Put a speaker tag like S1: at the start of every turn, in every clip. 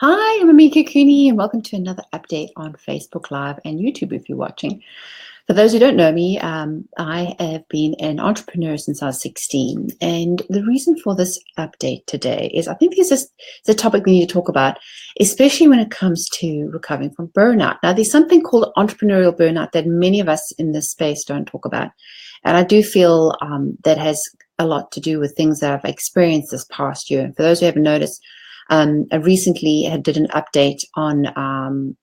S1: Hi, I'm Mimika Cooney, and welcome to another update on Facebook Live and YouTube if you're watching. For those who don't know me, I have been an entrepreneur since I was 16. And the reason for this update today is I think this is the topic we need to talk about, especially when it comes to recovering from burnout. Now, there's something called entrepreneurial burnout that many of us in this space don't talk about. And I do feel that has a lot to do with things that I've experienced this past year. And for those who haven't noticed, I recently did an update on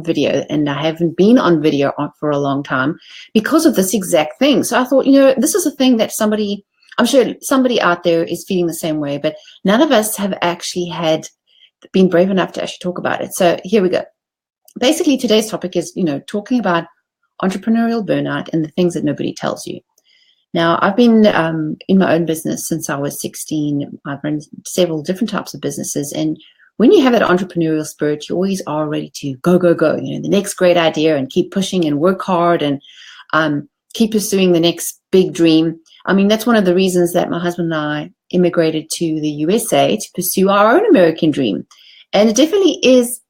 S1: video, and I haven't been on video for a long time because of this exact thing. So I thought, this is a thing that I'm sure somebody out there is feeling the same way, but none of us have actually been brave enough to actually talk about it. So here we go. Basically, today's topic is, talking about entrepreneurial burnout and the things that nobody tells you. Now, I've been in my own business since I was 16. I've run several different types of businesses. And when you have that entrepreneurial spirit, you always are ready to go, go, go. The next great idea, and keep pushing and work hard and keep pursuing the next big dream. I mean, that's one of the reasons that my husband and I immigrated to the USA to pursue our own American dream. And it definitely is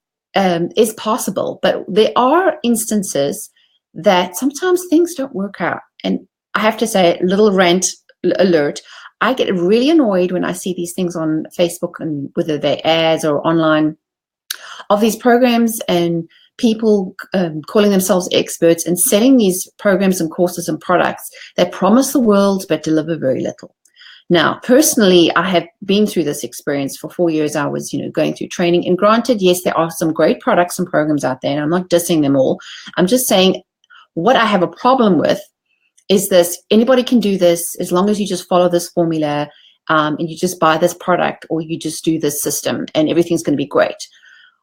S1: possible. But there are instances that sometimes things don't work out. And I have to say, little rant alert, I get really annoyed when I see these things on Facebook, and whether they're ads or online, of these programs and people calling themselves experts and selling these programs and courses and products that promise the world but deliver very little. Now, personally, I have been through this experience for 4 years. I was, going through training. And granted, yes, there are some great products and programs out there, and I'm not dissing them all. I'm just saying what I have a problem with is this: anybody can do this as long as you just follow this formula and you just buy this product, or you just do this system, and everything's going to be great.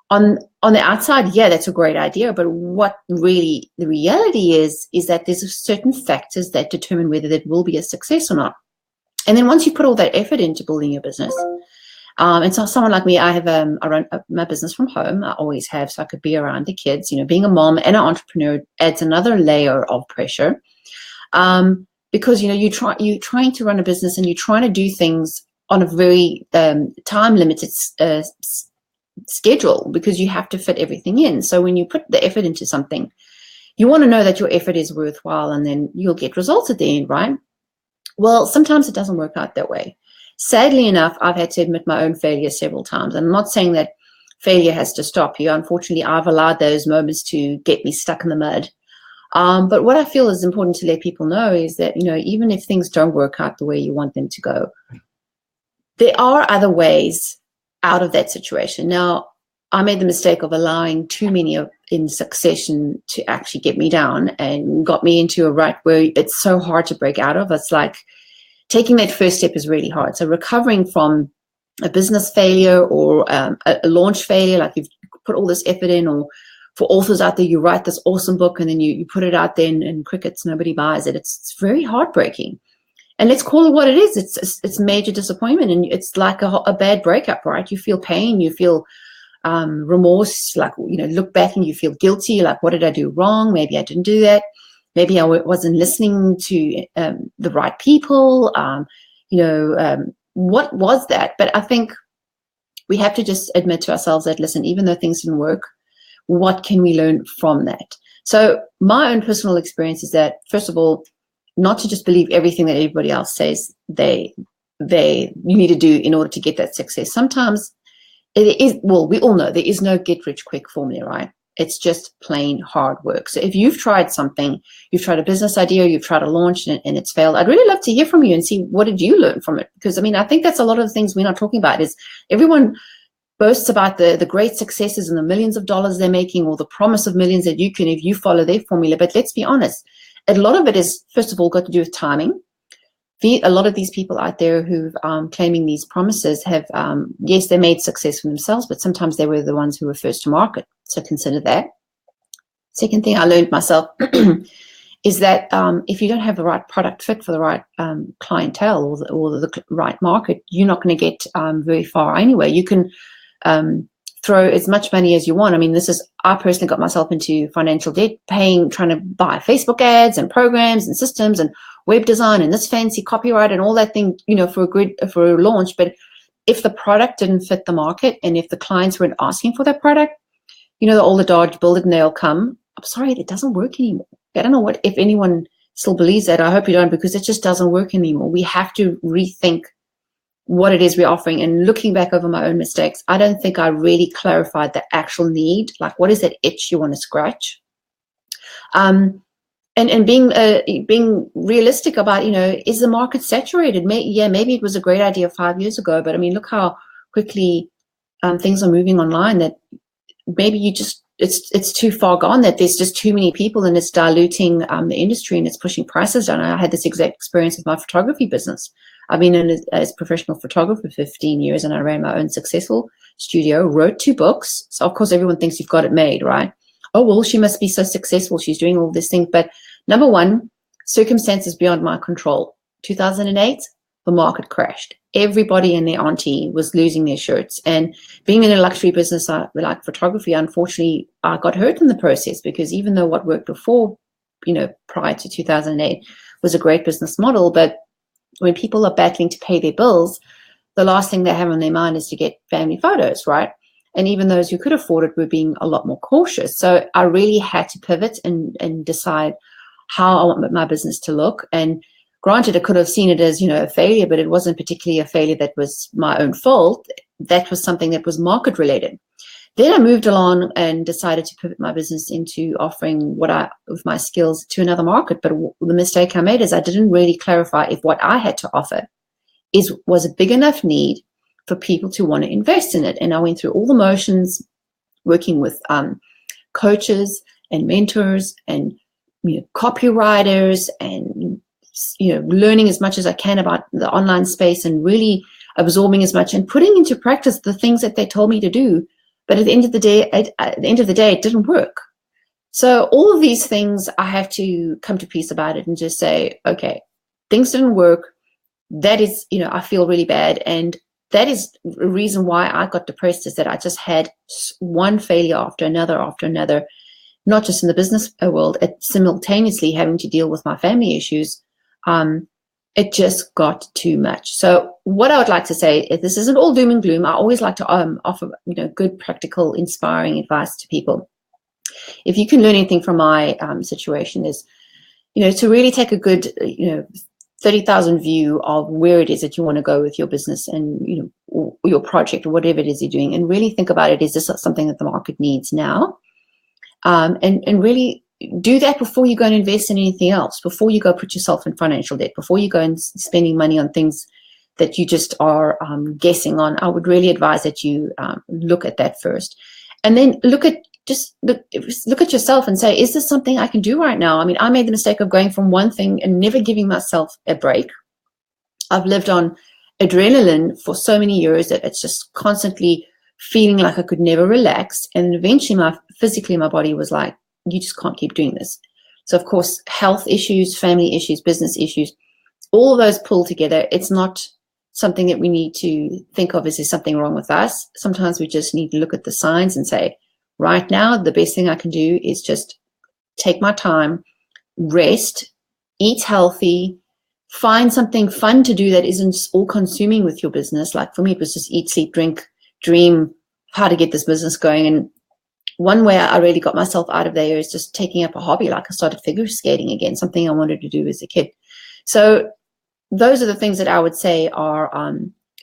S1: On the outside, yeah, that's a great idea. But what really the reality is that there's certain factors that determine whether that will be a success or not. And then once you put all that effort into building your business, and so someone like me, I run my business from home. I always have, so I could be around the kids. Being a mom and an entrepreneur adds another layer of pressure. Because you're trying to run a business, and you're trying to do things on a very time limited schedule, because you have to fit everything in. So when you put the effort into something, you want to know that your effort is worthwhile, and then you'll get results at the end, right? Well, sometimes it doesn't work out that way. Sadly enough, I've had to admit my own failure several times. I'm not saying that failure has to stop you. Unfortunately, I've allowed those moments to get me stuck in the mud. But what I feel is important to let people know is that, even if things don't work out the way you want them to go, there are other ways out of that situation. Now, I made the mistake of allowing too many in succession to actually get me down, and got me into a rut where it's so hard to break out of. It's like taking that first step is really hard. So recovering from a business failure or a launch failure, like you've put all this effort in, or for authors out there, you write this awesome book and then you put it out there and crickets, nobody buys it. It's very heartbreaking. And let's call it what it is. It's major disappointment, and it's like a bad breakup, right? You feel pain, you feel remorse, like, look back and you feel guilty, like, what did I do wrong? Maybe I didn't do that. Maybe I wasn't listening to the right people. What was that? But I think we have to just admit to ourselves that, listen, even though things didn't work, what can we learn from that? So my own personal experience is that, first of all, not to just believe everything that everybody else says you need to do in order to get that success. Sometimes it is, well, we all know there is no get rich quick formula, right? It's just plain hard work. So if you've tried something, you've tried a business idea, you've tried a launch and it's failed, I'd really love to hear from you and see, what did you learn from it? Because I think that's a lot of the things we're not talking about. Is everyone boasts about the great successes and the millions of dollars they're making, or the promise of millions that you can, if you follow their formula. But let's be honest, a lot of it is, first of all, got to do with timing. A lot of these people out there who claiming these promises have, yes, they made success for themselves, but sometimes they were the ones who were first to market. So consider that. Second thing I learned myself is that if you don't have the right product fit for the right clientele or the right market, you're not going to get very far anyway. You can throw as much money as you want. I personally got myself into financial debt, trying to buy Facebook ads and programs and systems and web design and this fancy copyright and all that thing, for a launch. But if the product didn't fit the market and if the clients weren't asking for that product, you know, the old adage, build it and they'll come. I'm sorry, it doesn't work anymore. I don't know what if anyone still believes that. I hope you don't, because it just doesn't work anymore. We have to rethink what it is we're offering. And looking back over my own mistakes, I don't think I really clarified the actual need. Like, what is that itch you want to scratch? And being realistic about, you know, is the market saturated? Maybe it was a great idea 5 years ago, but I mean, look how quickly things are moving online, that maybe you just, it's too far gone, that there's just too many people and it's diluting the industry and it's pushing prices down. I had this exact experience with my photography business. I've been in as professional photographer for 15 years and I ran my own successful studio, wrote 2 books. So of course everyone thinks you've got it made, right? Oh, well, she must be so successful. She's doing all this thing. But number one, circumstances beyond my control. 2008, the market crashed. Everybody and their auntie was losing their shirts. And being in a luxury business like photography, unfortunately, I got hurt in the process, because even though what worked before, you know, prior to 2008 was a great business model, but when people are battling to pay their bills, the last thing they have on their mind is to get family photos, right? And even those who could afford it were being a lot more cautious. So I really had to pivot and decide how I want my business to look. And granted, I could have seen it as, you know, a failure, but it wasn't particularly a failure that was my own fault. That was something that was market related. Then I moved along and decided to pivot my business into offering with my skills to another market. But the mistake I made is I didn't really clarify if what I had to offer was a big enough need for people to want to invest in it. And I went through all the motions, working with coaches and mentors and, you know, copywriters, and, you know, learning as much as I can about the online space and really absorbing as much and putting into practice the things that they told me to do. But at the end of the day, it didn't work. So all of these things, I have to come to peace about it and just say, okay, things didn't work. That is, you know, I feel really bad. And that is the reason why I got depressed, is that I just had one failure after another, not just in the business world, simultaneously having to deal with my family issues. It just got too much. So what I would like to say is, this isn't all doom and gloom. I always like to offer, you know, good, practical, inspiring advice to people. If you can learn anything from my situation, is, you know, to really take a good, you know, 30,000 view of where it is that you want to go with your business and, you know, your project or whatever it is you're doing, and really think about it. Is this something that the market needs now? And really do that before you go and invest in anything else, before you go put yourself in financial debt, before you go and spending money on things that you just are guessing on. I would really advise that you look at that first, and then look at yourself and say, is this something I can do right now? I mean, I made the mistake of going from one thing and never giving myself a break. I've lived on adrenaline for so many years that it's just constantly feeling like I could never relax. And eventually physically my body was like, you just can't keep doing this. So of course, health issues, family issues, business issues, all of those pull together. It's not something that we need to think of as, is something wrong with us. Sometimes we just need to look at the signs and say, right now, the best thing I can do is just take my time, rest, eat healthy, find something fun to do that isn't all consuming with your business. Like for me, it was just eat, sleep, drink, dream how to get this business going. And one way I really got myself out of there is just taking up a hobby. Like I started figure skating again, something I wanted to do as a kid. So those are the things that I would say are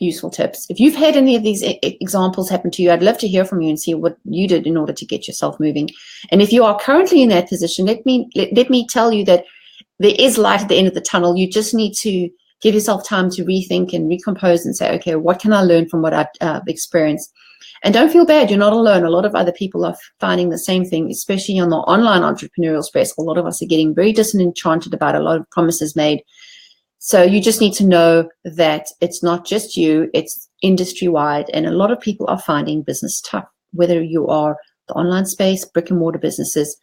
S1: useful tips. If you've had any of these examples happen to you, I'd love to hear from you and see what you did in order to get yourself moving. And if you are currently in that position, let me tell you that there is light at the end of the tunnel. You just need to give yourself time to rethink and recompose and say, okay, what can I learn from what I've experienced? And don't feel bad. You're not alone. A lot of other people are finding the same thing, especially on the online entrepreneurial space. A lot of us are getting very disenchanted about a lot of promises made. So you just need to know that it's not just you, it's industry-wide. And a lot of people are finding business tough, whether you are the online space, brick and mortar businesses.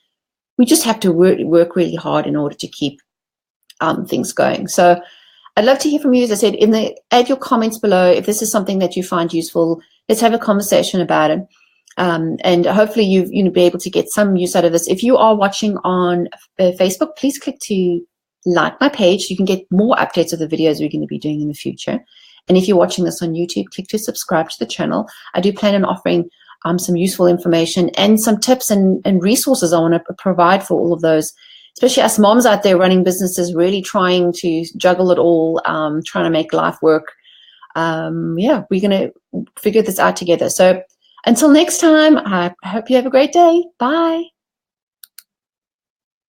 S1: We just have to work really hard in order to keep things going. So I'd love to hear from you. As I said, add your comments below. If this is something that you find useful, let's have a conversation about it. And hopefully you'll be able to get some use out of this. If you are watching on Facebook, please click to like my page. You can get more updates of the videos we're going to be doing in the future. And if you're watching this on YouTube, click to subscribe to the channel. I do plan on offering some useful information and some tips and resources I want to provide for all of those, especially us moms out there running businesses, really trying to juggle it all, trying to make life work. Yeah, we're going to figure this out together. So until next time, I hope you have a great day. Bye.